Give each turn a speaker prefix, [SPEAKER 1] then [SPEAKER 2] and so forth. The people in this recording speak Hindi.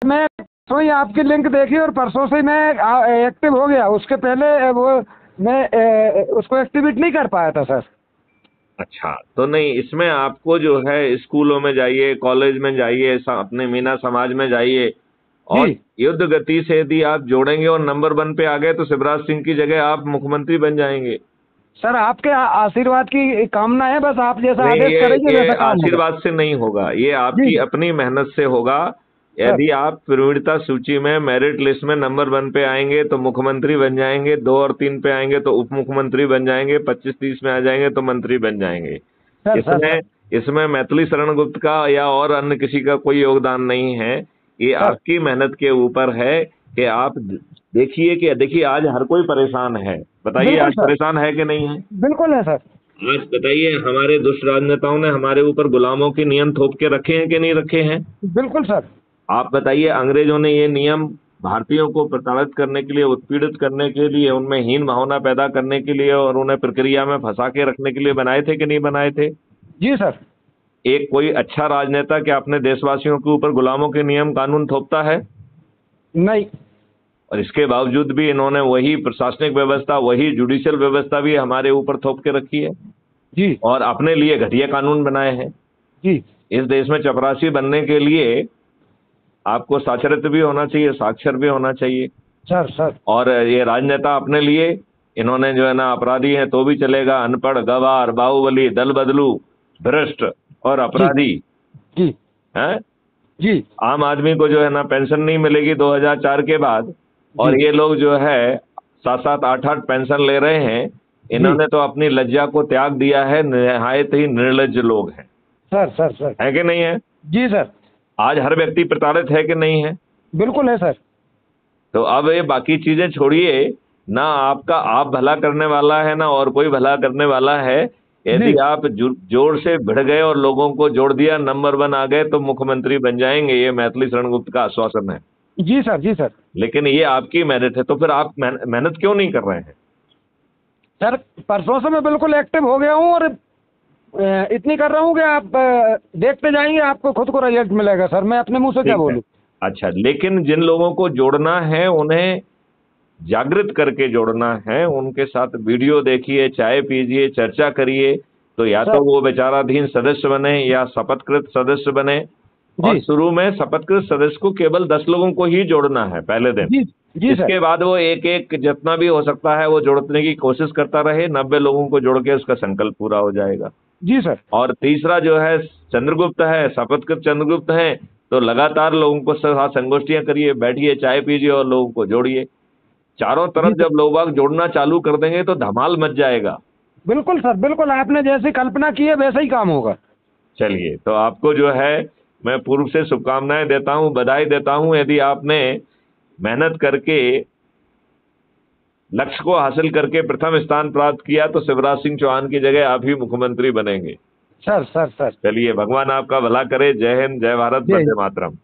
[SPEAKER 1] मैं परसों ही आपकी लिंक देखी और परसों से मैं एक्टिव हो गया। उसके पहले वो मैं उसको एक्टिवेट नहीं कर पाया था सर।
[SPEAKER 2] अच्छा, तो नहीं, इसमें आपको जो है स्कूलों में जाइए, कॉलेज में जाइए, अपने मीना समाज में जाइए, और
[SPEAKER 1] जी
[SPEAKER 2] युद्ध गति से यदि आप जोड़ेंगे और नंबर 1 पे आ गए तो शिवराज सिंह की जगह आप मुख्यमंत्री बन जाएंगे।
[SPEAKER 1] सर, आपके आशीर्वाद की कामना है, बस आप जैसा
[SPEAKER 2] नहीं,
[SPEAKER 1] आदेश करेंगे
[SPEAKER 2] ये
[SPEAKER 1] वैसा काम होगा।
[SPEAKER 2] आशीर्वाद से नहीं होगा, ये
[SPEAKER 1] जी
[SPEAKER 2] आपकी अपनी मेहनत से होगा।
[SPEAKER 1] सर।
[SPEAKER 2] यदि आप प्रवीणता सूची में, मेरिट लिस्ट में नंबर 1 पे आएंगे तो मुख्यमंत्री बन जाएंगे, 2 और 3 पे आएंगे तो उप मुख्यमंत्री बन जाएंगे, 25-30 में आ जाएंगे तो मंत्री बन जाएंगे।
[SPEAKER 1] सर सर सर
[SPEAKER 2] इसमें इसमें मैथिली शरण गुप्त का या और अन्य किसी का कोई योगदान नहीं है। ये
[SPEAKER 1] सर
[SPEAKER 2] आपकी मेहनत के ऊपर है कि आप देखिए आज हर कोई परेशान है। बताइए,
[SPEAKER 1] बिल्कुल
[SPEAKER 2] आज
[SPEAKER 1] सर।
[SPEAKER 2] परेशान है कि नहीं है?
[SPEAKER 1] बिल्कुल है सर।
[SPEAKER 2] आज बताइए, हमारे दुष्ट राजनेताओं ने हमारे ऊपर गुलामों के नियम थोप के रखे हैं कि नहीं रखे हैं?
[SPEAKER 1] बिल्कुल सर।
[SPEAKER 2] आप बताइए, अंग्रेजों ने ये नियम भारतीयों को प्रताड़ित करने के लिए, उत्पीड़ित करने के लिए, उनमें हीन भावना पैदा करने के लिए और उन्हें प्रक्रिया में फंसा के रखने के लिए बनाए थे कि नहीं बनाए थे?
[SPEAKER 1] जी सर।
[SPEAKER 2] एक कोई अच्छा राजनेता क्या अपने देशवासियों के ऊपर गुलामों के नियम कानून थोपता है?
[SPEAKER 1] नहीं।
[SPEAKER 2] और इसके बावजूद भी इन्होंने वही प्रशासनिक व्यवस्था, वही जुडिशियल व्यवस्था भी हमारे ऊपर थोप के रखी है
[SPEAKER 1] जी
[SPEAKER 2] और अपने लिए घटिया कानून बनाए हैं।
[SPEAKER 1] जी
[SPEAKER 2] इस देश में चपरासी बनने के लिए आपको साक्षरता भी होना चाहिए, साक्षर भी होना चाहिए।
[SPEAKER 1] Sir sir.
[SPEAKER 2] और ये राजनेता अपने लिए, इन्होंने जो है ना, अपराधी हैं तो भी चलेगा, अनपढ़, गवार, बाहुबली, दल बदलू, भ्रष्ट और
[SPEAKER 1] जी
[SPEAKER 2] अपराधी
[SPEAKER 1] जी
[SPEAKER 2] हैं।
[SPEAKER 1] जी
[SPEAKER 2] आम आदमी को जो है ना पेंशन नहीं मिलेगी 2004 के बाद,
[SPEAKER 1] जी
[SPEAKER 2] और ये लोग जो है 7-7, 8-8 पेंशन ले रहे हैं।
[SPEAKER 1] जी।
[SPEAKER 2] इन्होंने तो अपनी लज्जा को त्याग दिया है। निहायत ही निर्लज्ज लोग हैं।
[SPEAKER 1] Sir sir sir.
[SPEAKER 2] है कि नहीं है?
[SPEAKER 1] जी सर।
[SPEAKER 2] आज हर व्यक्ति प्रताड़ित है कि नहीं है?
[SPEAKER 1] बिल्कुल है सर।
[SPEAKER 2] तो अब ये बाकी चीजें छोड़िए ना, आपका आप भला करने वाला है ना और कोई भला करने वाला है।
[SPEAKER 1] जी
[SPEAKER 2] यदि आप जोर से भिड़ गए और लोगों को जोड़ दिया, नंबर 1 आ गए तो मुख्यमंत्री बन जाएंगे, ये मैथिली शरण गुप्त का आश्वासन है।
[SPEAKER 1] जी सर। जी सर।
[SPEAKER 2] लेकिन ये आपकी मेरिट है, तो फिर आप मेहनत क्यों नहीं कर रहे हैं?
[SPEAKER 1] सर, परसों से मैं बिल्कुल एक्टिव हो गया हूँ और इतनी कर रहा हूँ कि आप देखते जाएंगे, आपको खुद को रिजल्ट मिलेगा सर। मैं अपने मुंह से क्या
[SPEAKER 2] ठीक है।
[SPEAKER 1] बोलूँ।
[SPEAKER 2] अच्छा, लेकिन जिन लोगों को जोड़ना है उन्हें जागृत करके जोड़ना है, उनके साथ वीडियो देखिए, चाय पीजिए, चर्चा करिए। तो या तो
[SPEAKER 1] सर।
[SPEAKER 2] वो विचाराधीन सदस्य बने या शपथकृत सदस्य बने। और
[SPEAKER 1] जी
[SPEAKER 2] शुरू में शपथकृत सदस्य को केवल 10 लोगों को ही जोड़ना है पहले दिन।
[SPEAKER 1] जी जी सर।
[SPEAKER 2] इसके बाद वो एक एक जितना भी हो सकता है वो जोड़ने की कोशिश करता रहे, 90 लोगों को जोड़ के उसका संकल्प पूरा हो जाएगा।
[SPEAKER 1] जी सर।
[SPEAKER 2] और तीसरा जो है चंद्रगुप्त है, शपथकृत चंद्रगुप्त है, तो लगातार लोगों को साथ संगोष्ठियां करिए, बैठिए, चाय पीजिए और लोगों को जोड़िए। चारों
[SPEAKER 1] जी
[SPEAKER 2] तरफ
[SPEAKER 1] सर।
[SPEAKER 2] जब लोग बाग जोड़ना चालू कर देंगे तो धमाल मच जाएगा।
[SPEAKER 1] बिल्कुल सर, बिल्कुल आपने जैसी कल्पना की है वैसा ही काम होगा।
[SPEAKER 2] चलिए, तो आपको जो है मैं पूर्व से शुभकामनाएं देता हूं, बधाई देता हूं। यदि आपने मेहनत करके लक्ष्य को हासिल करके प्रथम स्थान प्राप्त किया तो शिवराज सिंह चौहान की जगह आप ही मुख्यमंत्री बनेंगे।
[SPEAKER 1] Sir sir sir.
[SPEAKER 2] चलिए, भगवान आपका भला करे। जय हिंद, जय भारत,
[SPEAKER 1] जय
[SPEAKER 2] वंदे
[SPEAKER 1] हिंद।
[SPEAKER 2] मातरम।